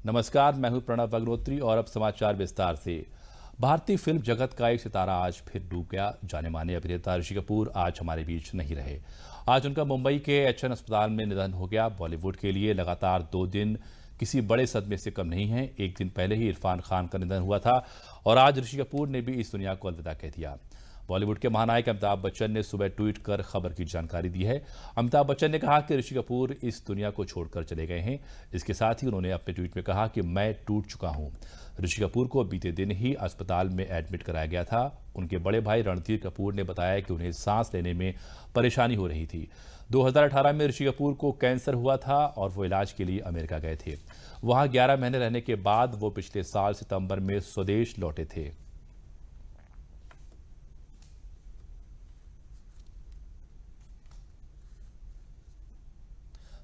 नमस्कार, मैं हूं प्रणव अग्निहोत्री और अब समाचार विस्तार से। भारतीय फिल्म जगत का एक सितारा आज फिर डूब गया। जाने माने अभिनेता ऋषि कपूर आज हमारे बीच नहीं रहे। आज उनका मुंबई के एचएन अस्पताल में निधन हो गया। बॉलीवुड के लिए लगातार 2 दिन किसी बड़े सदमे से कम नहीं है। एक दिन पहले ही इरफान खान का निधन हुआ था और आज ऋषि कपूर ने भी इस दुनिया को अलविदा कह दिया। बॉलीवुड के महानायक अमिताभ बच्चन ने सुबह ट्वीट कर खबर की जानकारी दी है। अमिताभ बच्चन ने कहा कि ऋषि कपूर इस दुनिया को छोड़कर चले गए हैं। इसके साथ ही उन्होंने अपने ट्वीट में कहा कि मैं टूट चुका हूं। ऋषि कपूर को बीते दिन ही अस्पताल में एडमिट कराया गया था। उनके बड़े भाई रणधीर कपूर ने बताया कि उन्हें सांस लेने में परेशानी हो रही थी। 2018 में ऋषि कपूर को कैंसर हुआ था और वो इलाज के लिए अमेरिका गए थे। वहां 11 महीने रहने के बाद वो पिछले साल सितंबर में स्वदेश लौटे थे।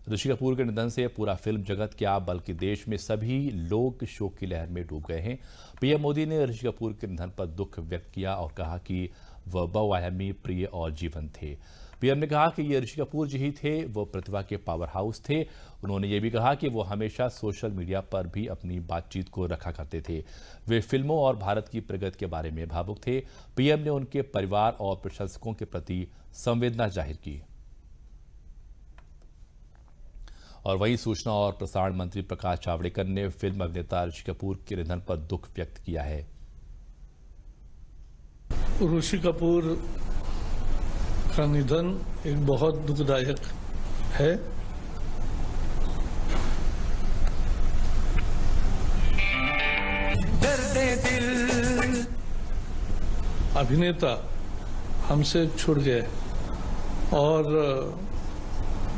ऋषि कपूर के निधन से पूरा फिल्म जगत क्या बल्कि देश में सभी लोग शोक की लहर में डूब गए हैं। पीएम मोदी ने ऋषि कपूर के निधन पर दुख व्यक्त किया और कहा कि वह बहुआयामी, प्रिय और जीवंत थे। पीएम ने कहा कि ये ऋषि कपूर जी ही थे, वो प्रतिभा के पावर हाउस थे। उन्होंने ये भी कहा कि वो हमेशा सोशल मीडिया पर भी अपनी बातचीत को रखा करते थे। वे फिल्मों और भारत की प्रगति के बारे में भावुक थे। पीएम ने उनके परिवार और प्रशंसकों के प्रति संवेदना जाहिर की। और वहीं सूचना और प्रसारण मंत्री प्रकाश जावड़ेकर ने फिल्म अभिनेता ऋषि कपूर के निधन पर दुख व्यक्त किया है। ऋषि कपूर का निधन एक बहुत दुखदायक है। दर्दे दिल अभिनेता हमसे छूट गए और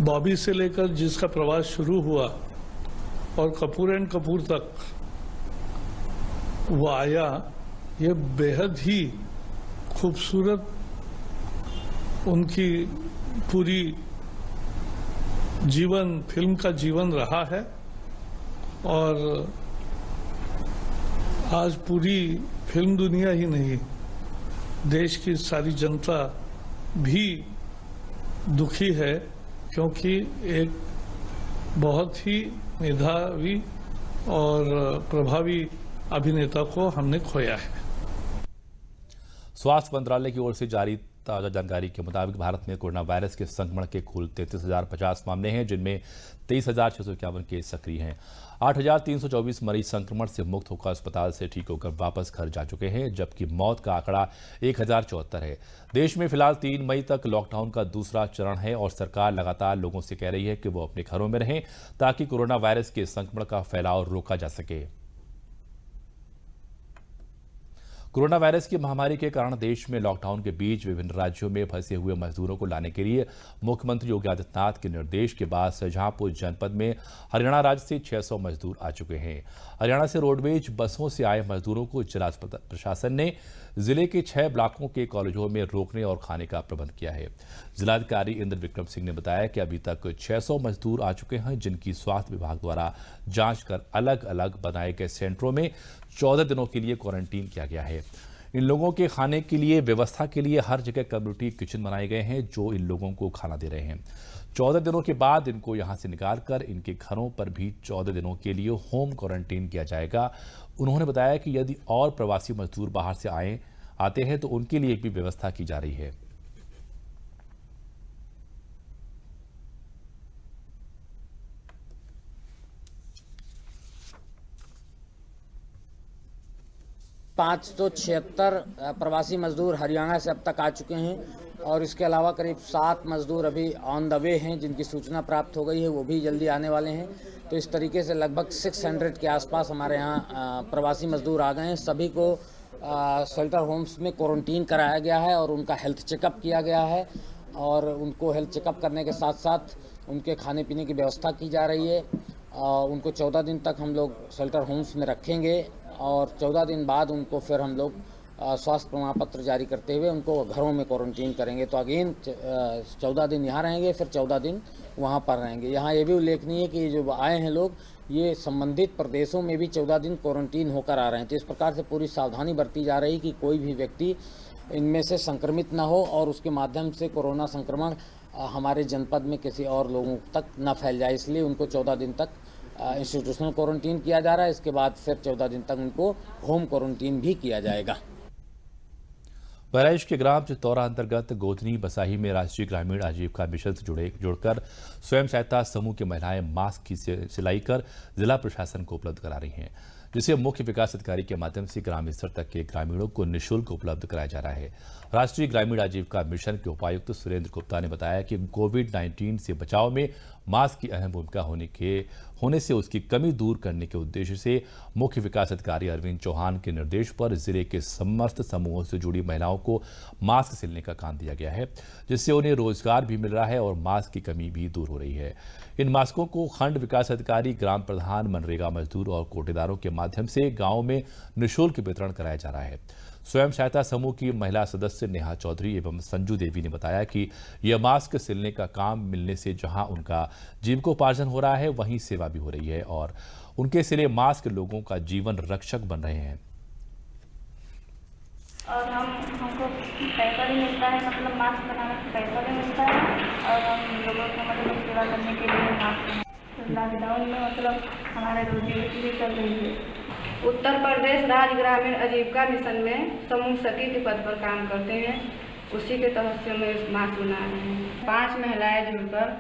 बॉबी से लेकर जिसका प्रवास शुरू हुआ और कपूर एंड कपूर तक वो आया, ये बेहद ही खूबसूरत उनकी पूरी जीवन, फिल्म का जीवन रहा है। और आज पूरी फिल्म दुनिया ही नहीं, देश की सारी जनता भी दुखी है, क्योंकि एक बहुत ही मेधावी और प्रभावी अभिनेता को हमने खोया है। स्वास्थ्य मंत्रालय की ओर से जारी ताजा जानकारी के मुताबिक भारत में कोरोना वायरस के संक्रमण के कुल 33,050 मामले हैं, जिनमें 23,651 केस सक्रिय हैं। 8,324 मरीज संक्रमण से मुक्त होकर अस्पताल से ठीक होकर वापस घर जा चुके हैं, जबकि मौत का आंकड़ा 1,074 है। देश में फिलहाल 3 मई तक लॉकडाउन का दूसरा चरण है और सरकार लगातार लोगों से कह रही है कि वो अपने घरों में रहें ताकि कोरोना वायरस के संक्रमण का फैलाव रोका जा सके। कोरोना वायरस की महामारी के कारण देश में लॉकडाउन के बीच विभिन्न राज्यों में फंसे हुए मजदूरों को लाने के लिए मुख्यमंत्री योगी आदित्यनाथ के निर्देश के बाद शाहजहांपुर जनपद में हरियाणा राज्य से 600 मजदूर आ चुके हैं। हरियाणा से रोडवेज बसों से आए मजदूरों को जिला प्रशासन ने जिले के 6 ब्लॉकों के कॉलेजों में रोकने और खाने का प्रबंध किया है। जिलाधिकारी इंद्र विक्रम सिंह ने बताया कि अभी तक 600 मजदूर आ चुके हैं, जिनकी स्वास्थ्य विभाग द्वारा जांच कर अलग अलग बनाए गए सेंटरों में 14 दिनों के लिए क्वारंटीन किया गया है। इन लोगों के खाने के लिए व्यवस्था के लिए हर जगह कम्युनिटी किचन बनाए गए हैं, जो इन लोगों को खाना दे रहे हैं। 14 दिनों के बाद इनको यहां से निकालकर इनके घरों पर भी 14 दिनों के लिए होम क्वारंटीन किया जाएगा। उन्होंने बताया कि यदि और प्रवासी मजदूर बाहर से आते हैं तो उनके लिए भी व्यवस्था की जा रही है। पाँच 576 प्रवासी मजदूर हरियाणा से अब तक आ चुके हैं और इसके अलावा करीब 7 मजदूर अभी ऑन द वे हैं, जिनकी सूचना प्राप्त हो गई है, वो भी जल्दी आने वाले हैं। तो इस तरीके से लगभग 600 के आसपास हमारे यहाँ प्रवासी मजदूर आ गए हैं। सभी को शेल्टर होम्स में क्वारंटीन कराया गया है और उनका हेल्थ चेकअप किया गया है और उनको हेल्थ चेकअप करने के साथ साथ उनके खाने पीने की व्यवस्था की जा रही है। उनको 14 दिन तक हम लोग शेल्टर होम्स में रखेंगे और 14 दिन बाद उनको फिर हम लोग स्वास्थ्य प्रमाण पत्र जारी करते हुए उनको घरों में क्वारंटीन करेंगे। तो अगेन 14 दिन यहाँ रहेंगे, फिर 14 दिन वहाँ पर रहेंगे। यहाँ ये भी उल्लेखनीय है कि जो आए हैं लोग, ये संबंधित प्रदेशों में भी 14 दिन क्वारंटीन होकर आ रहे हैं। तो इस प्रकार से पूरी सावधानी बरती जा रही कि कोई भी व्यक्ति इनमें से संक्रमित न हो और उसके माध्यम से कोरोना संक्रमण हमारे जनपद में किसी और लोगों तक न फैल जाए, इसलिए उनको 14 दिन तक इंस्टीट्यूशनल क्वारंटीन किया जा रहा है। इसके बाद फिर 14 दिन तक उनको होम क्वारंटीन भी किया जाएगा। बहराइच के ग्राम चितौरा अंतर्गत गोधनी बसाही में राष्ट्रीय ग्रामीण आजीविका मिशन से जुड़कर स्वयं सहायता समूह की महिलाएं मास्क की सिलाई कर जिला प्रशासन को उपलब्ध करा रही हैं, जिसे मुख्य विकास अधिकारी के माध्यम से ग्राम स्तर तक के ग्रामीणों को निःशुल्क उपलब्ध कराया जा रहा है। राष्ट्रीय ग्रामीण आजीविका मिशन के उपायुक्त सुरेंद्र गुप्ता ने बताया कि कोविड-19 से बचाव में मास्क की अहम भूमिका होने से उसकी कमी दूर करने के उद्देश्य से मुख्य विकास अधिकारी अरविंद चौहान के निर्देश पर जिले के समस्त समूहों से जुड़ी महिलाओं को मास्क सिलने का काम दिया गया है, जिससे उन्हें रोजगार भी मिल रहा है और मास्क की कमी भी दूर हो रही है। इन मास्कों को खंड विकास अधिकारी, ग्राम प्रधान, मनरेगा मजदूर और कोटेदारों के माध्यम से गाँव में निःशुल्क वितरण कराया जा रहा है। स्वयं सहायता समूह की महिला सदस्य नेहा चौधरी एवं संजू देवी ने बताया कि यह मास्क सिलने का काम मिलने से जहां उनका जीविकोपार्जन हो रहा है, वहीं सेवा भी हो रही है और उनके सिले मास्क लोगों का जीवन रक्षक बन रहे हैं। और हमको पैसा भी मिलता है, मतलब मास्क बनाने से पैसा भी मिलता है और हम लोगों को मतलब सेवा करने के लिए मास्क लॉकडाउन में मतलब हमारे रोजी रोटी भी चल रही है। उत्तर प्रदेश राज्य ग्रामीण आजीविका मिशन में समूह सखी के पद पर काम करते हैं, उसी के तहत से हम मास्क बना रहे हैं। 5 महिलाएं जुड़कर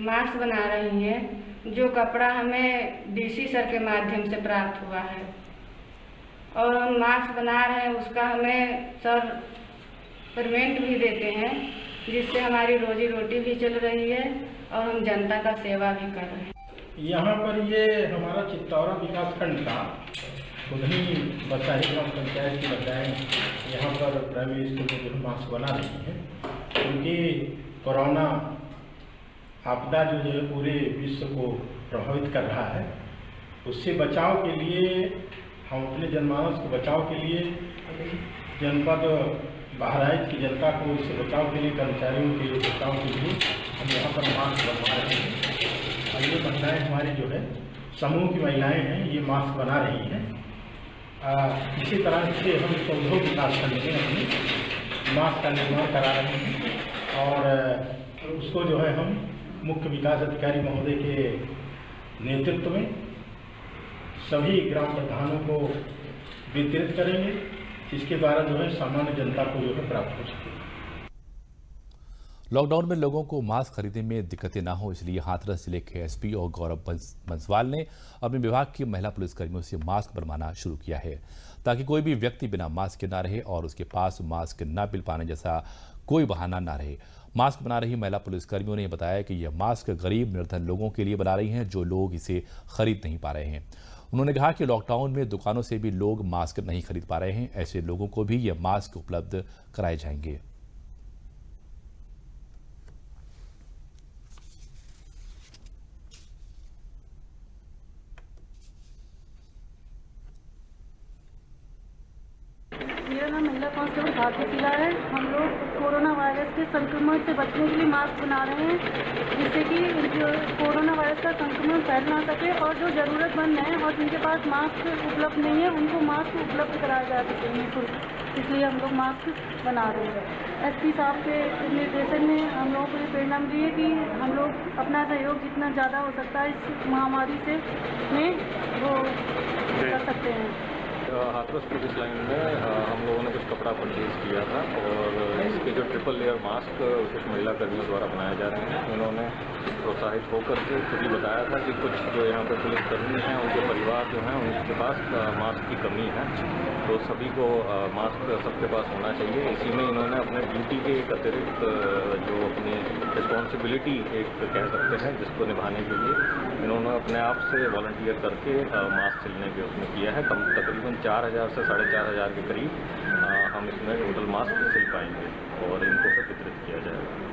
मास्क बना रही हैं, जो कपड़ा हमें डीसी सर के माध्यम से प्राप्त हुआ है और हम मास्क बना रहे हैं, उसका हमें सर पेमेंट भी देते हैं, जिससे हमारी रोजी रोटी भी चल रही है और हम जनता का सेवा भी कर रहे हैं। यहाँ पर ये हमारा चितौरा विकास खंड का गोधनी बसाही ग्राम पंचायत की महिलाएं यहाँ पर प्राइमरी स्कूल में जो मास्क बना रही हैं, क्योंकि कोरोना आपदा जो है पूरे विश्व को प्रभावित कर रहा है, उससे बचाव के लिए हम अपने जनमानस को बचाव के लिए जनपद बहराइच की जनता को इससे बचाव के लिए, कर्मचारियों के बचाव के लिए हम यहाँ पर मास्क बनवा रहे हैं। और ये महिलाएं हमारी जो है समूह की महिलाएं हैं, ये मास्क बना रही हैं। इसी तरह से हम 14 विकास खंड में अपनी मास्क का निर्माण करा रहे हैं और उसको जो है हम मुख्य विकास अधिकारी महोदय के नेतृत्व में सभी ग्राम प्रधानों को वितरित करेंगे। इसके द्वारा जो है सामान्य जनता को जो है प्राप्त हो सके। लॉकडाउन में लोगों को मास्क खरीदने में दिक्कतें ना हो, इसलिए हाथरस जिले के एसपी और गौरव बंसवाल ने अपने विभाग की महिला पुलिसकर्मियों से मास्क बनवाना शुरू किया है, ताकि कोई भी व्यक्ति बिना मास्क के ना रहे और उसके पास मास्क न मिल पाने जैसा कोई बहाना ना रहे। मास्क बना रही महिला पुलिसकर्मियों ने बताया कि यह मास्क गरीब निर्धन लोगों के लिए बना रही हैं, जो लोग इसे खरीद नहीं पा रहे हैं। उन्होंने कहा कि लॉकडाउन में दुकानों से भी लोग मास्क नहीं खरीद पा रहे हैं, ऐसे लोगों को भी यह मास्क उपलब्ध कराए जाएंगे। मेरा नाम महिला कांस्टेबल भारती शीला है। हम लोग कोरोना वायरस के संक्रमण से बचने के लिए मास्क बना रहे हैं, जिससे कि जो कोरोना वायरस का संक्रमण फैल ना सके और जो ज़रूरतमंद हैं और जिनके पास मास्क उपलब्ध नहीं है, उनको मास्क उपलब्ध कराया जा सके निःशुल्क। इसलिए हम लोग मास्क बना रहे हैं। एसपी साहब के निर्देशन में हम लोगों को ये प्रेरणा मिली है कि हम लोग अपना सहयोग जितना ज़्यादा हो सकता है इस महामारी से में वो कर सकते हैं। हाथरस पुलिस लाइन में हम लोगों ने कुछ कपड़ा परचेज किया था और इसके जो ट्रिपल लेयर मास्क कुछ महिला कर्मियों द्वारा बनाए जा रहे हैं। उन्होंने प्रोत्साहित होकर के खुद ही बताया था कि कुछ जो यहाँ पर पुलिसकर्मी हैं, उनके परिवार जो हैं, उनके पास मास्क की कमी है, तो सभी को मास्क सबके पास होना चाहिए। इसी में इन्होंने अपने ड्यूटी के एक अतिरिक्त जो अपनी रिस्पॉन्सिबिलिटी एक कह सकते हैं जिसको निभाने के लिए इन्होंने अपने आप से वॉलंटियर करके मास्क सिलने के उसमें किया है। तकरीबन 4000 से 4500 के करीब हम इसमें टोटल मास्क सिल पाएंगे और इनको फिर वितरित किया जाएगा।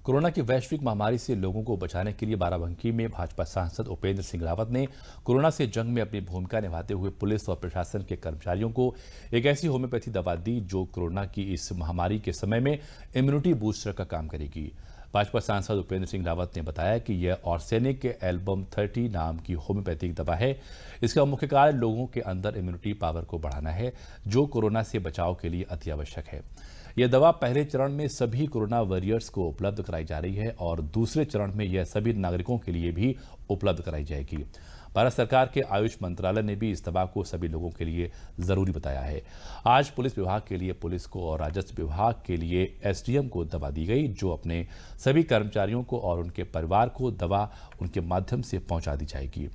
कोरोना की वैश्विक महामारी से लोगों को बचाने के लिए बाराबंकी में भाजपा सांसद उपेंद्र सिंह रावत ने कोरोना से जंग में अपनी भूमिका निभाते हुए पुलिस और प्रशासन के कर्मचारियों को एक ऐसी होम्योपैथी दवा दी जो कोरोना की इस महामारी के समय में इम्यूनिटी बूस्टर का काम करेगी। भाजपा सांसद उपेंद्र सिंह रावत ने बताया कि यह ऑर्सेनिक एल्बम 30 नाम की होम्योपैथिक दवा है। इसका मुख्य कार्य लोगों के अंदर इम्यूनिटी पावर को बढ़ाना है, जो कोरोना से बचाव के लिए अति आवश्यक है। यह दवा पहले चरण में सभी कोरोना वॉरियर्स को उपलब्ध कराई जा रही है और दूसरे चरण में यह सभी नागरिकों के लिए भी उपलब्ध कराई जाएगी। भारत सरकार के आयुष मंत्रालय ने भी इस दवा को सभी लोगों के लिए जरूरी बताया है। आज पुलिस विभाग के लिए पुलिस को और राजस्व विभाग के लिए एसडीएम को दवा दी गई, जो अपने सभी कर्मचारियों को और उनके परिवार को दवा उनके माध्यम से पहुंचा दी जाएगी।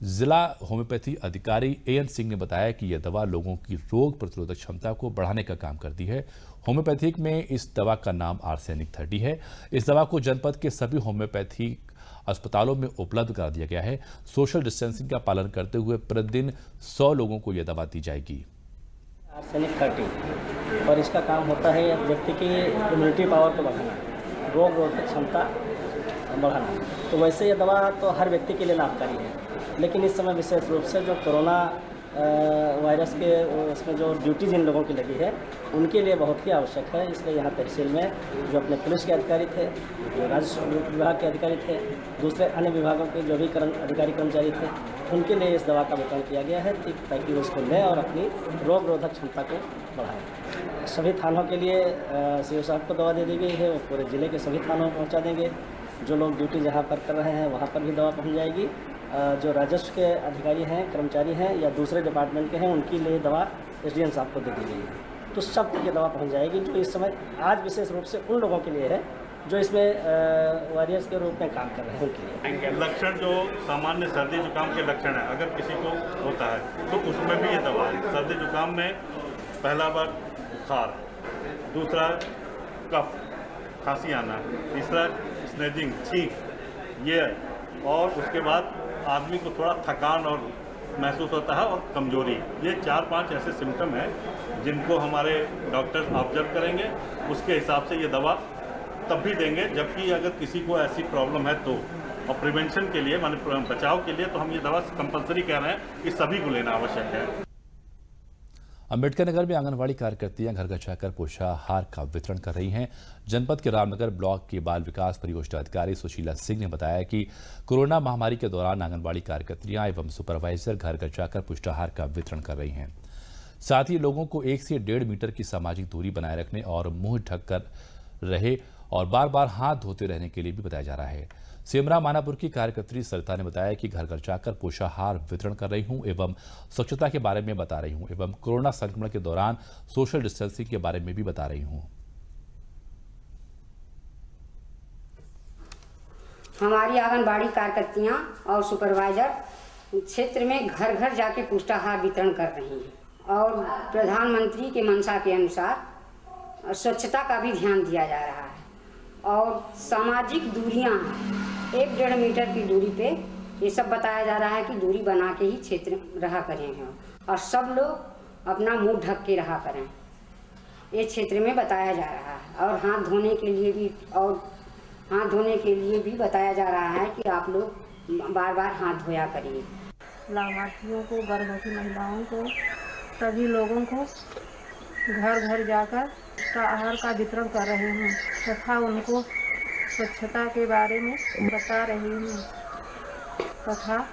जिला होम्योपैथी अधिकारी एएन सिंह ने बताया कि यह दवा लोगों की रोग प्रतिरोधक क्षमता को बढ़ाने का काम करती है। होम्योपैथिक में इस दवा का नाम आर्सेनिक 30 है। इस दवा को जनपद के सभी होम्योपैथी अस्पतालों में उपलब्ध करा दिया गया है। सोशल डिस्टेंसिंग का पालन करते हुए प्रतिदिन 100 लोगों को यह दवा दी जाएगी। आर्सेनिक 30 और इसका काम होता है व्यक्ति की इम्यूनिटी पावर को बढ़ाना, रोग रोधक क्षमता बढ़ाना। तो वैसे ये दवा तो हर व्यक्ति के लिए लाभकारी है, लेकिन इस समय विशेष रूप से जो कोरोना वायरस के उसमें जो ड्यूटी जिन लोगों की लगी है उनके लिए बहुत ही आवश्यक है। इसलिए यहाँ तहसील में जो अपने पुलिस के अधिकारी थे, जो राजस्व विभाग के अधिकारी थे, दूसरे अन्य विभागों के जो भी अधिकारी कर्मचारी थे, उनके लिए इस दवा का वितरण किया गया है ताकि वो इसको लें और अपनी रोग रोधक क्षमता को बढ़ाएं। सभी थानों के लिए सीओ साहब को दवा दे दी गई है, वो पूरे ज़िले के सभी थानों में पहुँचा देंगे। जो लोग ड्यूटी जहाँ पर कर रहे हैं वहाँ पर भी दवा पहुँच जाएगी। जो राजस्व के अधिकारी हैं, कर्मचारी हैं या दूसरे डिपार्टमेंट के हैं, उनके लिए दवा एसडीएम साहब को दे दी गई है। तो सब तक ये दवा पहुंच जाएगी, जो इस समय आज विशेष रूप से उन लोगों के लिए है जो इसमें वॉरियर्स के रूप में काम कर रहे हैं उनके लिए। लक्षण जो सामान्य सर्दी जुकाम के लक्षण है, अगर किसी को होता है तो उसमें भी ये दवा है। सर्दी जुकाम में पहला बार बुखार, दूसरा कफ, खांसी आना, तीसरा स्नेजिंग, छींक, ये, और उसके बाद आदमी को थोड़ा थकान और महसूस होता है और कमजोरी। ये 4-5 ऐसे सिम्टम हैं जिनको हमारे डॉक्टर्स ऑब्जर्व करेंगे, उसके हिसाब से ये दवा तब भी देंगे जबकि अगर किसी को ऐसी प्रॉब्लम है तो। और प्रिवेंशन के लिए, माने बचाव के लिए, तो हम ये दवा कंपलसरी कह रहे हैं कि सभी को लेना आवश्यक है। अम्बेडकर नगर में आंगनबाड़ी कार्यकर्तियां घर घर जाकर पोषाहार का वितरण कर रही हैं। जनपद के रामनगर ब्लॉक के बाल विकास परियोजना अधिकारी सुशीला सिंह ने बताया कि कोरोना महामारी के दौरान आंगनबाड़ी कार्यकर्तियां एवं सुपरवाइजर घर घर जाकर पुष्टाहार का वितरण कर रही हैं। साथ ही लोगों को 1 से 1.5 मीटर की सामाजिक दूरी बनाए रखने और मुंह ढककर रहे और बार बार हाथ धोते रहने के लिए भी बताया जा रहा है। सेमरा मानापुर की कार्यकर्त्री सरिता ने बताया कि घर घर जाकर पोषाहार वितरण कर रही हूं एवं स्वच्छता के बारे में बता रही हूं एवं कोरोना संक्रमण के दौरान सोशल डिस्टेंसिंग के बारे में भी बता रही हूं। हमारी आंगनबाड़ी कार्यकर्तियां और सुपरवाइजर क्षेत्र में घर घर जाके पुष्टाहार वितरण कर रही हैं और प्रधानमंत्री के मंशा के अनुसार स्वच्छता का भी ध्यान दिया जा रहा है और सामाजिक दूरियां 1-1.5 मीटर की दूरी पे ये सब बताया जा रहा है कि दूरी बना के ही क्षेत्र रहा करें और सब लोग अपना मुंह ढक के रहा करें, ये क्षेत्र में बताया जा रहा है। और हाथ धोने के लिए भी बताया जा रहा है कि आप लोग बार बार हाथ धोया करिए। लाभार्थियों को, गर्भवती महिलाओं को, सभी लोगों को घर घर जाकर आहार का वितरण कर रहे हैं तथा उनको स्वच्छता के बारे में बता रही हूँ तथा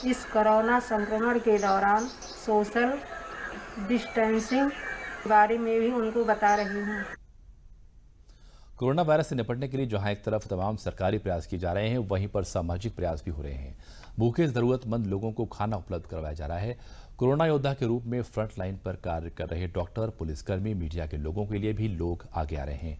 इस कोरोना संक्रमण के दौरान सोशल डिस्टेंसिंग के बारे में भी उनको बता रही हूँ। कोरोना वायरस से निपटने के लिए जहां एक तरफ तमाम सरकारी प्रयास किए जा रहे हैं, वहीं पर सामाजिक प्रयास भी हो रहे हैं। भूखे जरूरतमंद लोगों को खाना उपलब्ध करवाया जा रहा है। कोरोना योद्धा के रूप में फ्रंट लाइन पर कार्य कर रहे डॉक्टर, पुलिसकर्मी, मीडिया के लोगों के लिए भी लोग आगे आ रहे हैं।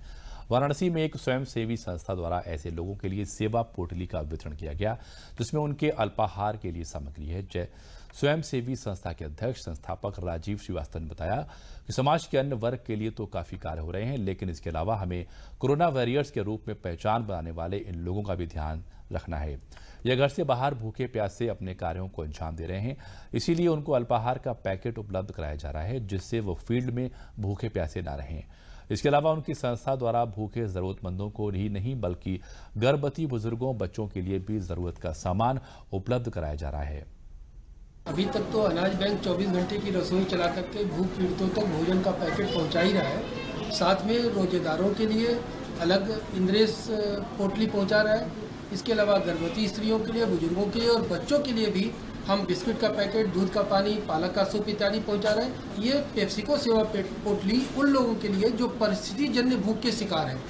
वाराणसी में एक स्वयंसेवी संस्था द्वारा ऐसे लोगों के लिए सेवा पोटली का वितरण किया गया, जिसमें उनके अल्पाहार के लिए सामग्री है। स्वयंसेवी संस्था के अध्यक्ष संस्थापक राजीव श्रीवास्तव ने बताया कि समाज के अन्य वर्ग के लिए तो काफी कार्य हो रहे हैं, लेकिन इसके अलावा हमें कोरोना वॉरियर्स के रूप में पहचान बनाने वाले इन लोगों का भी ध्यान रखना है। यह घर से बाहर भूखे प्यासे अपने कार्यों को अंजाम दे रहे हैं, इसीलिए उनको अल्पाहार का पैकेट उपलब्ध कराया जा रहा है, जिससे वो फील्ड में भूखे प्यासे ना रहें। इसके अलावा उनकी संस्था द्वारा भूखे जरूरतमंदों को ही नहीं बल्कि गर्भवती बुजुर्गों, बच्चों के लिए भी जरूरत का सामान उपलब्ध कराया जा रहा है। अभी तक तो अनाज बैंक 24 घंटे की रसोई चला करके भूख पीड़ितों तक भोजन का पैकेट पहुंचा ही रहा है। साथ में रोजेदारों के लिए अलग इंद्रेश पोटली पहुंचा रहा है। इसके अलावा गर्भवती स्त्रियों के लिए, बुजुर्गों के लिए और बच्चों के लिए भी हम बिस्किट का पैकेट, दूध का पानी, पालक का सूप इत्यादि पहुंचा रहे हैं। ये पेप्सिको सेवा पोटली उन लोगों के लिए जो परिस्थिति जन्य भूख के शिकार हैं,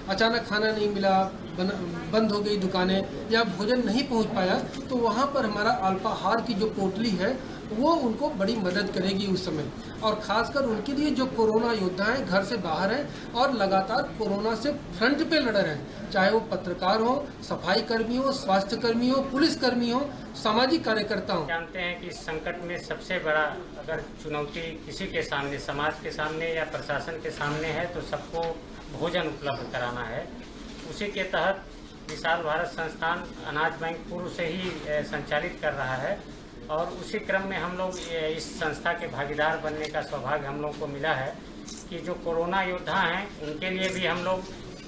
अचानक खाना नहीं मिला, बंद हो गई दुकानें या भोजन नहीं पहुंच पाया, तो वहां पर हमारा अल्पाहार की जो पोटली है वो उनको बड़ी मदद करेगी उस समय। और खासकर उनके लिए जो कोरोना योद्धा हैं, घर से बाहर हैं और लगातार कोरोना से फ्रंट पे लड़ रहे हैं, चाहे वो पत्रकार हो, सफाई कर्मी हो, स्वास्थ्य कर्मी हो, पुलिस कर्मी हो, सामाजिक कार्यकर्ता हो। जानते हैं कि इस संकट में सबसे बड़ा अगर चुनौती किसी के सामने, समाज के सामने या प्रशासन के सामने है तो सबको भोजन उपलब्ध कराना है। उसी के तहत विशाल भारत संस्थान अनाज बैंक पूर्व से ही संचालित कर रहा है और उसी क्रम में हम लोग इस संस्था के भागीदार बनने का सौभाग्य हम लोग को मिला है कि जो कोरोना योद्धा हैं उनके लिए भी हम लोग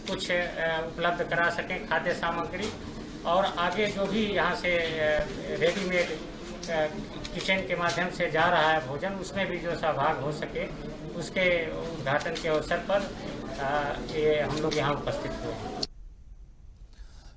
कुछ उपलब्ध करा सकें खाद्य सामग्री, और आगे जो भी यहाँ से रेडीमेड किचन के माध्यम से जा रहा है भोजन, उसमें भी जो सहभाग हो सके, उसके उद्घाटन के अवसर पर ये हम लोग यहाँ उपस्थित हुए हैं।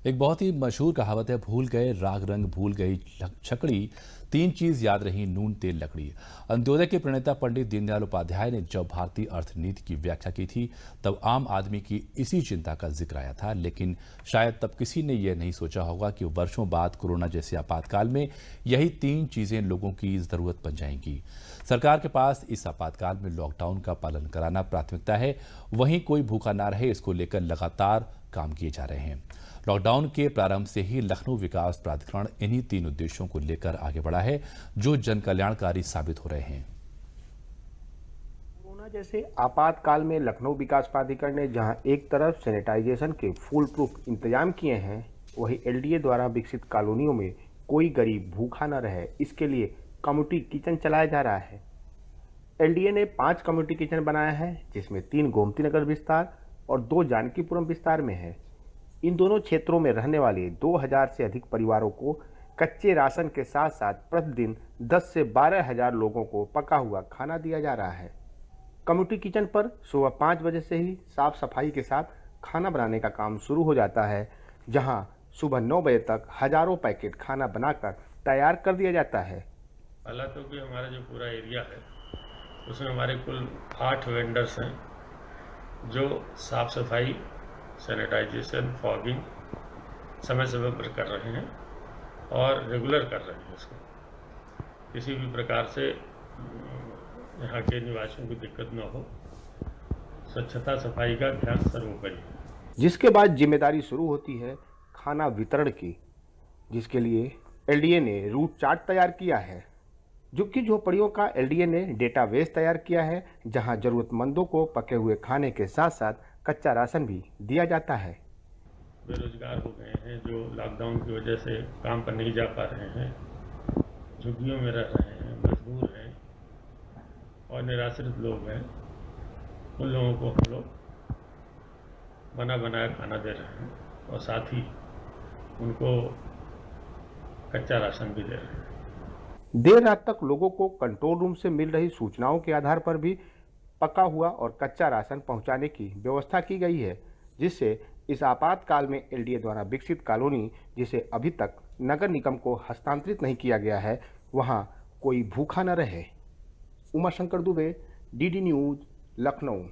एक बहुत ही मशहूर कहावत है, भूल गए राग रंग भूल गई छकड़ी, तीन चीज याद रही नून तेल लकड़ी। अंत्योदय के प्रणेता पंडित दीनदयाल उपाध्याय ने जब भारतीय अर्थनीति की व्याख्या की थी तब आम आदमी की इसी चिंता का जिक्र आया था, लेकिन शायद तब किसी ने यह नहीं सोचा होगा कि वर्षों बाद कोरोना जैसे आपातकाल में यही तीन चीजें लोगों की जरूरत बन जाएंगी। सरकार के पास इस आपातकाल में लॉकडाउन का पालन कराना प्राथमिकता है, वहीं कोई भूखा ना रहे इसको लेकर लगातार काम किए जा रहे हैं। लॉकडाउन के प्रारंभ से ही लखनऊ विकास प्राधिकरण इन्हीं तीन उद्देश्यों को लेकर आगे बढ़ा है जो जन कल्याणकारी साबित हो रहे हैं। कोरोना जैसे आपातकाल में लखनऊ विकास प्राधिकरण ने जहां एक तरफ सैनिटाइजेशन के फुल प्रूफ इंतजाम किए हैं, वहीं एलडीए द्वारा विकसित कॉलोनियों में कोई गरीब भूखा न रहे, इसके लिए कम्युनिटी किचन चलाया जा रहा है। एलडीए ने 5 कम्युनिटी किचन बनाया है, जिसमें 3 गोमती नगर विस्तार और 2 जानकीपुरम विस्तार में है। इन दोनों क्षेत्रों में रहने वाले 2000 से अधिक परिवारों को कच्चे राशन के साथ साथ प्रतिदिन 10 से 12 हजार लोगों को पका हुआ खाना दिया जा रहा है। कम्युनिटी किचन पर सुबह 5 बजे से ही साफ सफाई के साथ खाना बनाने का काम शुरू हो जाता है, जहां सुबह 9 बजे तक हजारों पैकेट खाना बनाकर तैयार कर दिया जाता है। पहला तो कि हमारा जो पूरा एरिया है उसमें हमारे कुल 8 वेंडर्स हैं जो साफ सफाई, सैनिटाइजेशन, फॉगिंग समय समय पर कर रहे हैं और रेगुलर कर रहे हैं। इसको किसी भी प्रकार से यहाँ के निवासियों को दिक्कत न हो, स्वच्छता सफाई का ध्यान सर्वोपरि है। जिसके बाद जिम्मेदारी शुरू होती है खाना वितरण की, जिसके लिए एलडीए ने रूट चार्ट तैयार किया है। झुग्गी झोपड़ियों का एलडीए ने डेटाबेस तैयार किया है, जहां जरूरतमंदों को पके हुए खाने के साथ साथ कच्चा राशन भी दिया जाता है। बेरोजगार हो गए हैं जो लॉकडाउन की वजह से काम पर नहीं जा पा रहे हैं, झुग्गियों में रह रहे हैं, मजबूर हैं और निराश्रित लोग हैं, उन लोगों को हम लोग बना बनाया खाना दे रहे हैं और साथ ही उनको कच्चा राशन भी दे रहे हैं। देर रात तक लोगों को कंट्रोल रूम से मिल रही सूचनाओं के आधार पर भी पका हुआ और कच्चा राशन पहुंचाने की व्यवस्था की गई है, जिससे इस आपातकाल में एलडीए द्वारा विकसित कॉलोनी, जिसे अभी तक नगर निगम को हस्तांतरित नहीं किया गया है, वहां कोई भूखा न रहे। Umashankar Dubey, DD news, Lucknow.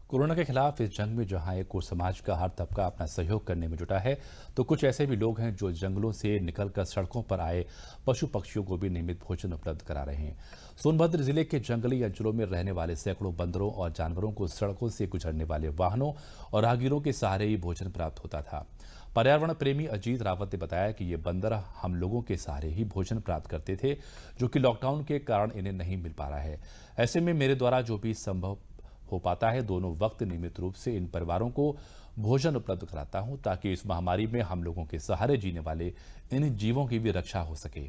Corona के खिलाफ इस जंग में जहां एक और समाज का हर तबका अपना सहयोग करने में जुटा है, तो कुछ ऐसे भी लोग हैं जो जंगलों से निकलकर सड़कों पर आए पशु पक्षियों को भी नियमित भोजन उपलब्ध करा रहे हैं। सोनभद्र जिले के जंगली अंचलों में रहने वाले सैकड़ों बंदरों और जानवरों को सड़कों से गुजरने वाले वाहनों और राहगीरों के सहारे ही भोजन प्राप्त होता था। पर्यावरण प्रेमी अजीत रावत ने बताया कि ये बंदर हम लोगों के सहारे ही भोजन प्राप्त करते थे, जो कि लॉकडाउन के कारण इन्हें नहीं मिल पा रहा है। ऐसे में मेरे द्वारा जो भी संभव हो पाता है, दोनों वक्त नियमित रूप से इन परिवारों को भोजन उपलब्ध कराता हूं, ताकि इस महामारी में हम लोगों के सहारे जीने वाले इन जीवों की भी रक्षा हो सके।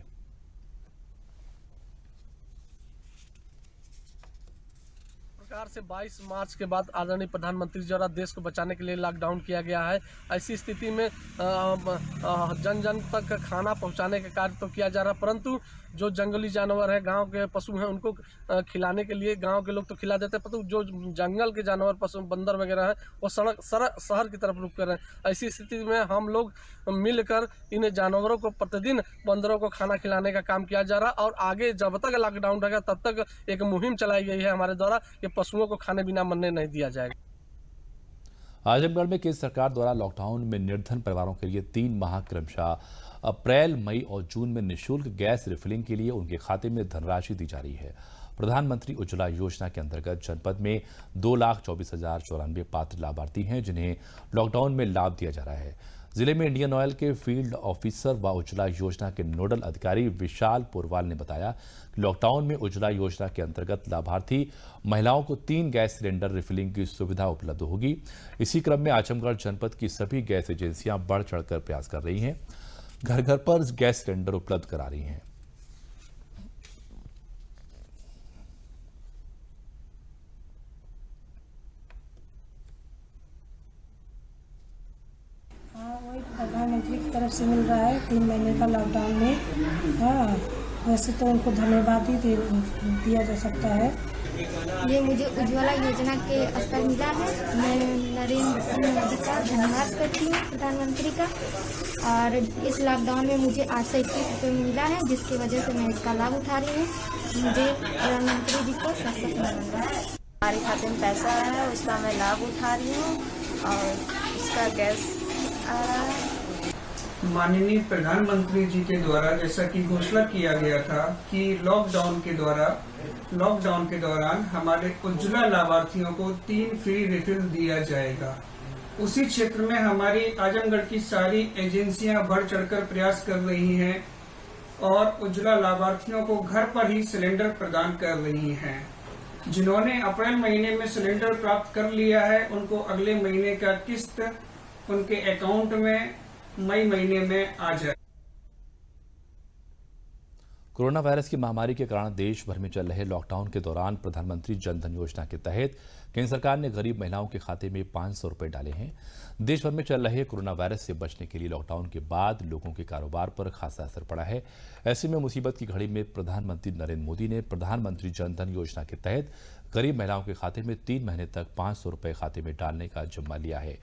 प्रकार 2000 से 22 मार्च के बाद आदरणीय प्रधानमंत्री द्वारा देश को बचाने के लिए लॉकडाउन किया गया है। ऐसी स्थिति में जन जन तक खाना पहुंचाने का कार्य तो किया जा रहा है, परंतु जो जंगली जानवर है, गांव के पशु हैं, उनको खिलाने के लिए गांव के लोग तो खिला देते हैं, परंतु जो जंगल के जानवर, पशु, बंदर वगैरह है, वो शहर की तरफ रुख कर रहे हैं। ऐसी स्थिति में हम लोग मिलकर इन जानवरों को प्रतिदिन बंदरों को खाना खिलाने का काम किया जा रहा है और आगे जब तक लॉकडाउन रहेगा तब तक एक मुहिम चलाई गई है हमारे द्वारा कि पशुओं को खाने बिना मरने नहीं दिया जाएगा। आजमगढ़ में केंद्र सरकार द्वारा लॉकडाउन में निर्धन परिवारों के लिए 3 माह क्रमशः अप्रैल, मई और जून में निःशुल्क गैस रिफिलिंग के लिए उनके खाते में धनराशि दी जा रही है। प्रधानमंत्री उज्ज्वला योजना के अंतर्गत जनपद में 2,24,094 पात्र लाभार्थी हैं जिन्हें लॉकडाउन में लाभ दिया जा रहा है। जिले में इंडियन ऑयल के फील्ड ऑफिसर व उज्ज्वला योजना के नोडल अधिकारी विशाल पोरवाल ने बताया कि लॉकडाउन में उज्ज्वला योजना के अंतर्गत लाभार्थी महिलाओं को 3 गैस सिलेंडर रिफिलिंग की सुविधा उपलब्ध होगी। इसी क्रम में आजमगढ़ जनपद की सभी गैस एजेंसियां बढ़ चढ़कर प्रयास कर रही हैं, घर घर पर गैस सिलेंडर उपलब्ध करा रही हैं। वही प्रधानमंत्री की तरफ से मिल रहा है 3 महीने का लॉकडाउन में। हाँ, वैसे तो उनको धन्यवाद ही दिया जा सकता है। ये मुझे उज्ज्वला योजना के स्तर मिला है। मैं नरेंद्र सिंह मोदी का धन्यवाद करती हूँ, प्रधानमंत्री का। और इस लॉकडाउन में मुझे 821 रुपये मिला है, जिसकी वजह से मैं इसका लाभ उठा रही हूँ। मुझे प्रधानमंत्री जी को सशक्त बनाना है। हमारे खाते में पैसा आ रहा है, उसका मैं लाभ उठा रही हूँ और उसका गैस आ रहा है। माननीय प्रधानमंत्री जी के द्वारा जैसा कि घोषणा किया गया था कि लॉकडाउन के दौरान हमारे उज्ज्वला लाभार्थियों को 3 फ्री रिफिल दिया जाएगा। उसी क्षेत्र में हमारी आजमगढ़ की सारी एजेंसियां बढ़ चढ़कर प्रयास कर रही हैं और उज्ज्वला लाभार्थियों को घर पर ही सिलेंडर प्रदान कर रही हैं। जिन्होंने अप्रैल महीने में सिलेंडर प्राप्त कर लिया है, उनको अगले महीने का किस्त उनके अकाउंट में मई महीने में आ जाए। कोरोना वायरस की महामारी के कारण देश भर में चल रहे लॉकडाउन के दौरान प्रधानमंत्री जन धन योजना के तहत केंद्र सरकार ने गरीब महिलाओं के खाते में 500 रुपए डाले हैं। देश भर में चल रहे कोरोना वायरस से बचने के लिए लॉकडाउन के बाद लोगों के कारोबार पर खासा असर पड़ा है। ऐसे में मुसीबत की घड़ी में प्रधानमंत्री नरेंद्र मोदी ने प्रधानमंत्री जन धन योजना के तहत गरीब महिलाओं के खाते में 3 महीने तक 500 रुपए खाते में डालने का जिम्मा लिया है।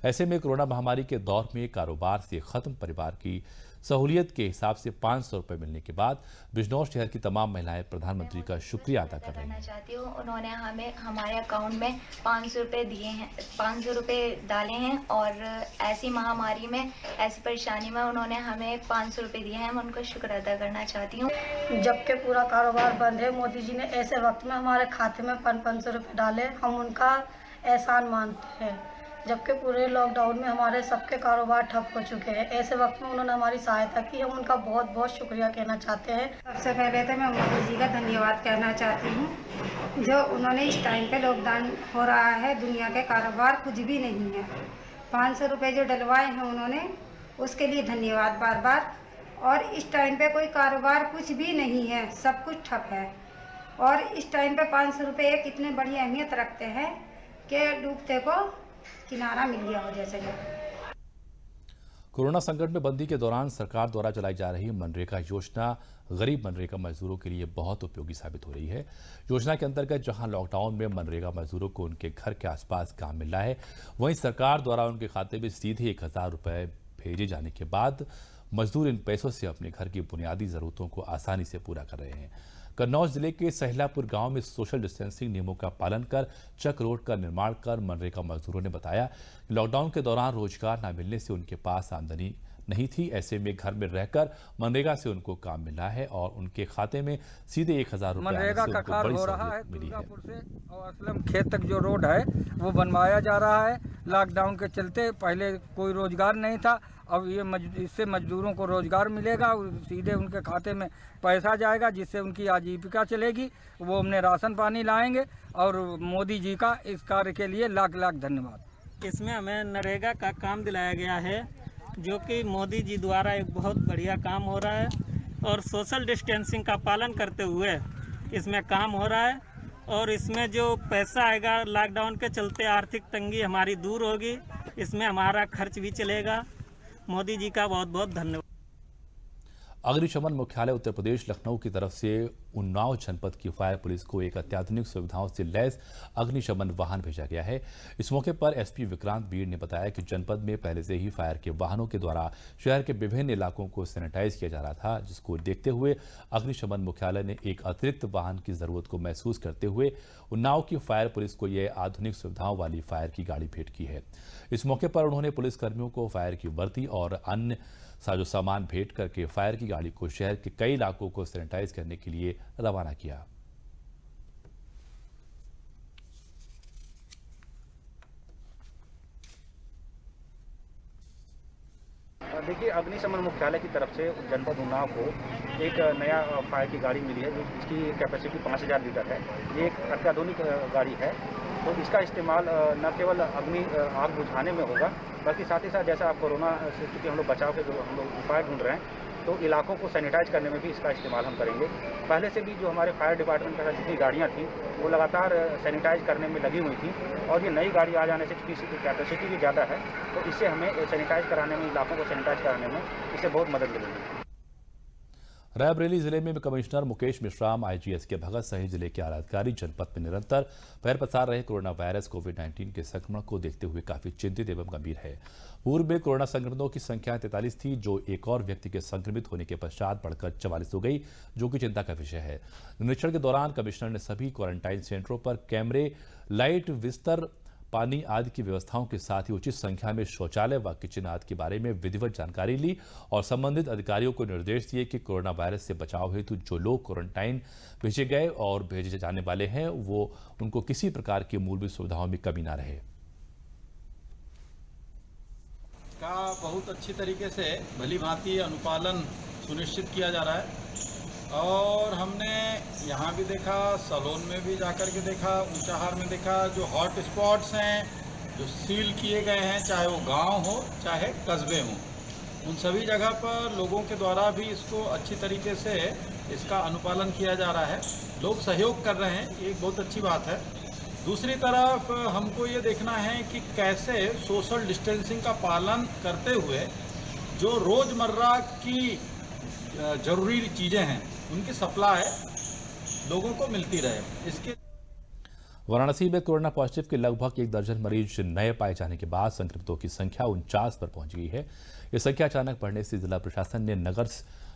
ऐसे में कोरोना महामारी के दौर में कारोबार से खत्म परिवार की सहूलियत के हिसाब से 500 रुपए मिलने के बाद बिजनौर शहर की तमाम महिलाएं प्रधानमंत्री का शुक्रिया अदा कर रही हैं। चाहती हूँ, उन्होंने हमें हमारे अकाउंट में 500 रुपए दिए हैं, 500 रुपए डाले हैं और ऐसी महामारी में, ऐसी परेशानी में उन्होंने हमें 500 रुपए दिए हैं। मैं उनका शुक्र अदा करना चाहती हूँ। जबकि पूरा कारोबार बंद है, मोदी जी ने ऐसे वक्त में हमारे खाते में 500 रुपए डाले, हम उनका एहसान मानते हैं। जबकि पूरे लॉकडाउन में हमारे सबके कारोबार ठप हो चुके हैं, ऐसे वक्त में उन्होंने हमारी सहायता की, हम उनका बहुत बहुत शुक्रिया कहना चाहते हैं। सबसे पहले तो मैं मोदी जी का धन्यवाद कहना चाहती हूँ, जो उन्होंने इस टाइम पे लॉकडाउन हो रहा है, दुनिया के कारोबार कुछ भी नहीं है, 500 रुपये जो डलवाए हैं उन्होंने, उसके लिए धन्यवाद बार बार। और इस टाइम पे कोई कारोबार कुछ भी नहीं है, सब कुछ ठप है। और इस टाइम पे 500 रुपये कितने बड़ी अहमियत रखते हैं कि डूबते को किनारा मिल गया हो जैसे। कोरोना संकट में बंदी के दौरान सरकार द्वारा चलाई जा रही मनरेगा योजना गरीब मनरेगा मजदूरों के लिए बहुत उपयोगी साबित हो रही है। योजना के अंतर्गत जहां लॉकडाउन में मनरेगा मजदूरों को उनके घर के आसपास काम मिल रहा है, वहीं सरकार द्वारा उनके खाते में सीधे 1000 रुपये भेजे जाने के बाद मजदूर इन पैसों से अपने घर की बुनियादी जरूरतों को आसानी से पूरा कर रहे हैं। कन्नौज जिले के सहलापुर गांव में सोशल डिस्टेंसिंग नियमों का पालन कर चक रोड का निर्माण कर मनरेगा मजदूरों ने बताया कि लॉकडाउन के दौरान रोजगार न मिलने से उनके पास आमदनी नहीं थी। ऐसे में घर में रहकर मनरेगा से उनको काम मिला है और उनके खाते में सीधे 1000 रुपये मनरेगा का कार्य हो रहा है। दुर्गापुर से और असलम खेत तक जो रोड है वो बनवाया जा रहा है। लॉकडाउन के चलते पहले कोई रोजगार नहीं था, अब ये इससे मजदूरों को रोजगार मिलेगा और सीधे उनके खाते में पैसा जाएगा, जिससे उनकी आजीविका चलेगी। वो हमने राशन पानी लाएंगे और मोदी जी का इस कार्य के लिए लाख लाख धन्यवाद। इसमें हमें नरेगा का काम दिलाया गया है, जो कि मोदी जी द्वारा एक बहुत बढ़िया काम हो रहा है और सोशल डिस्टेंसिंग का पालन करते हुए इसमें काम हो रहा है और इसमें जो पैसा आएगा लॉकडाउन के चलते आर्थिक तंगी हमारी दूर होगी, इसमें हमारा खर्च भी चलेगा। मोदी जी का बहुत बहुत धन्यवाद। अग्निशमन मुख्यालय उत्तर प्रदेश लखनऊ की तरफ से उन्नाव जनपद की फायर पुलिस को एक अत्याधुनिक सुविधाओं से लैस अग्निशमन वाहन भेजा गया है। इस मौके पर एसपी विक्रांत बीर ने बताया कि जनपद में पहले से ही फायर के वाहनों के द्वारा शहर के विभिन्न इलाकों को सैनिटाइज किया जा रहा था, जिसको देखते हुए अग्निशमन मुख्यालय ने एक अतिरिक्त वाहन की जरूरत को महसूस करते हुए उन्नाव की फायर पुलिस को यह आधुनिक सुविधाओं वाली फायर की गाड़ी भेंट की है। इस मौके पर उन्होंने पुलिसकर्मियों को फायर की वर्दी और अन्य साजो सामान भेंट करके फायर की गाड़ी को शहर के कई इलाकों को सैनिटाइज करने के लिए रवाना किया। देखिए, अग्निशमन मुख्यालय की तरफ से जनपद उन्नाव को एक नया फायर की गाड़ी मिली है, जिसकी कैपेसिटी 5000 लीटर है। ये एक अत्याधुनिक गाड़ी है, तो इसका इस्तेमाल न केवल आग बुझाने में होगा, बल्कि साथ ही साथ जैसा आप कोरोना से चूँकि हम लोग बचाव के जो हम लोग उपाय ढूंढ रहे हैं, तो इलाकों को सैनिटाइज करने में भी इसका इस्तेमाल हम करेंगे। पहले से भी जो हमारे फायर डिपार्टमेंट के साथ जितनी गाड़ियाँ थीं वो लगातार सैनिटाइज करने में लगी हुई थी, और ये नई गाड़ी आ जाने से चूँकि इसकी कैपेसिटी भी ज़्यादा है, तो इससे हमें सैनिटाइज कराने में, इलाकों को सैनिटाइज कराने में इससे बहुत मदद मिलेगी। रायबरेली जिले में कमिश्नर मुकेश मिश्राम, आईजीएस के भगत सहित जिले के आला अधिकारी जनपद में निरंतर पैर पसार रहे कोरोना वायरस कोविड-19 के संक्रमण को देखते हुए काफी चिंतित एवं गंभीर है। पूर्व में कोरोना संक्रमितों की संख्या 43 थी, जो एक और व्यक्ति के संक्रमित होने के पश्चात बढ़कर 44 हो गई, जो कि चिंता का विषय है। निरीक्षण के दौरान कमिश्नर ने सभी क्वारंटाइन सेंटरों पर कैमरे, लाइट, बिस्तर, पानी आदि की व्यवस्थाओं के साथ ही उचित संख्या में शौचालय व किचन आदि के बारे में विधिवत जानकारी ली और संबंधित अधिकारियों को निर्देश दिए कि कोरोना वायरस से बचाव हेतु जो लोग क्वारंटाइन भेजे गए और भेजे जाने वाले हैं, वो उनको किसी प्रकार की मूलभूत सुविधाओं में कमी न रहे। का बहुत अच्छी तरीके से भली भांति अनुपालन सुनिश्चित किया जा रहा है, और हमने यहाँ भी देखा, सलोन में भी जाकर के देखा, ऊंचाहार में देखा, जो हॉट स्पॉट्स हैं जो सील किए गए हैं, चाहे वो गांव हो चाहे कस्बे हों, उन सभी जगह पर लोगों के द्वारा भी इसको अच्छी तरीके से इसका अनुपालन किया जा रहा है। लोग सहयोग कर रहे हैं, ये एक बहुत अच्छी बात है। दूसरी तरफ हमको ये देखना है कि कैसे सोशल डिस्टेंसिंग का पालन करते हुए जो रोज़मर्रा की ज़रूरी चीज़ें हैं उनकी सप्लाई लोगों को मिलती रहे। इसके वाराणसी में कोरोना पॉजिटिव के लगभग 1 दर्जन मरीज नए पाए जाने के बाद संक्रमितों की संख्या 49 पर पहुंच गई है। यह संख्या अचानक बढ़ने से जिला प्रशासन ने नगर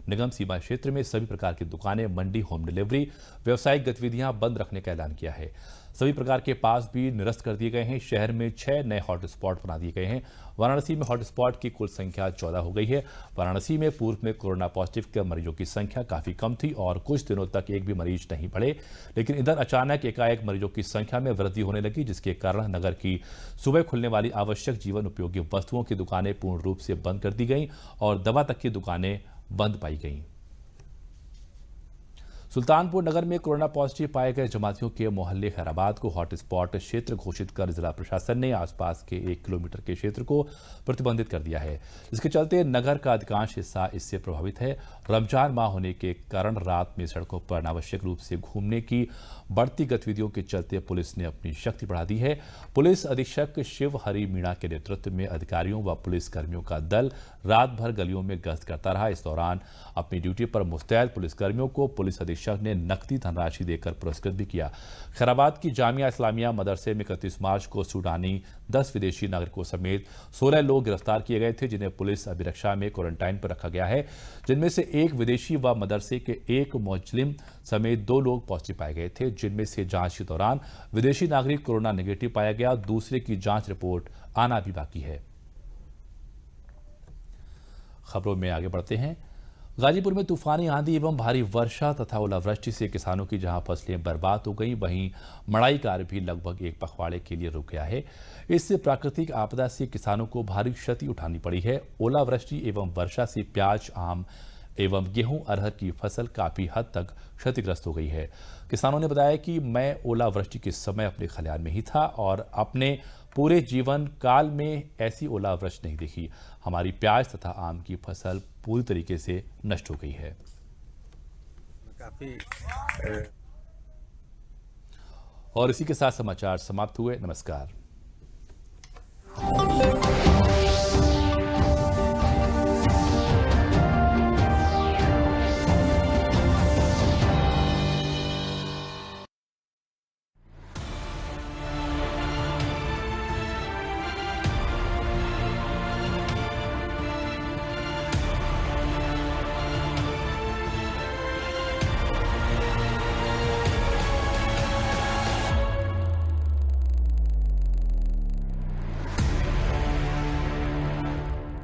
निगम सीमा क्षेत्र में सभी प्रकार की दुकानें, मंडी, होम डिलीवरी, व्यावसायिक गतिविधियां बंद रखने का ऐलान किया है। सभी प्रकार के पास भी निरस्त कर दिए गए हैं। शहर में 6 नए हॉटस्पॉट बना दिए गए हैं। वाराणसी में हॉटस्पॉट की कुल संख्या 14 हो गई है। वाराणसी में पूर्व में कोरोना पॉजिटिव के मरीजों की संख्या काफी कम थी और कुछ दिनों तक एक भी मरीज नहीं बढ़े, लेकिन इधर अचानक एकाएक मरीजों की संख्या में वृद्धि होने लगी, जिसके कारण नगर की सुबह खुलने वाली आवश्यक जीवन उपयोगी वस्तुओं की दुकानें पूर्ण रूप से बंद कर दी गई और दवा तक की दुकानें बंद पाई गई। सुल्तानपुर नगर में कोरोना पॉजिटिव पाए गए जमातियों के मोहल्ले खैराबाद को हॉटस्पॉट क्षेत्र घोषित कर जिला प्रशासन ने आसपास के 1 किलोमीटर के क्षेत्र को प्रतिबंधित कर दिया है, जिसके चलते नगर का अधिकांश हिस्सा इससे प्रभावित है। रमजान माह होने के कारण रात में सड़कों पर अनावश्यक रूप से घूमने की बढ़ती गतिविधियों के चलते पुलिस ने अपनी शक्ति बढ़ा दी है। पुलिस अधीक्षक शिव हरि मीणा के नेतृत्व में अधिकारियों व पुलिस कर्मियों का दल रात भर गलियों में गश्त करता रहा। इस दौरान अपनी ड्यूटी पर मुस्तैद पुलिसकर्मियों को पुलिस अधीक्षक ने नकदी धनराशि देकर पुरस्कृत भी किया। खैराबाद की जामिया इस्लामिया मदरसे में 31 मार्च को सूडानी 10 विदेशी नागरिकों समेत 16 लोग गिरफ्तार किए गए थे, जिन्हें पुलिस अभिरक्षा में क्वारंटाइन पर रखा गया है, जिनमें से 1 विदेशी व मदरसे के 1 मुस्लिम समेत 2 लोग पॉजिटिव पाए गए थे, जिनमें से जांच के दौरान विदेशी नागरिक कोरोना नेगेटिव पाया गया। दूसरे की जांच रिपोर्ट आना भी बाकी है। खबरों में आगे बढ़ते हैं। गाजीपुर में तूफानी आंधी एवं भारी वर्षा तथा ओलावृष्टि से किसानों की जहां फसलें बर्बाद हो गई, वहीं मड़ाई कार्य भी लगभग 1 पखवाड़े के लिए रुक गया है। इससे प्राकृतिक आपदा से किसानों को भारी क्षति उठानी पड़ी है। ओलावृष्टि एवं वर्षा से प्याज, आम एवं गेहूं, अरहर की फसल काफी हद तक क्षतिग्रस्त हो गई है। किसानों ने बताया कि मैं ओलावृष्टि के समय अपने खलिहान में ही था और अपने पूरे जीवन काल में ऐसी ओलावृष्टि नहीं देखी। हमारी प्याज तथा आम की फसल पूरी तरीके से नष्ट हो गई है। और इसी के साथ समाचार समाप्त हुए। नमस्कार।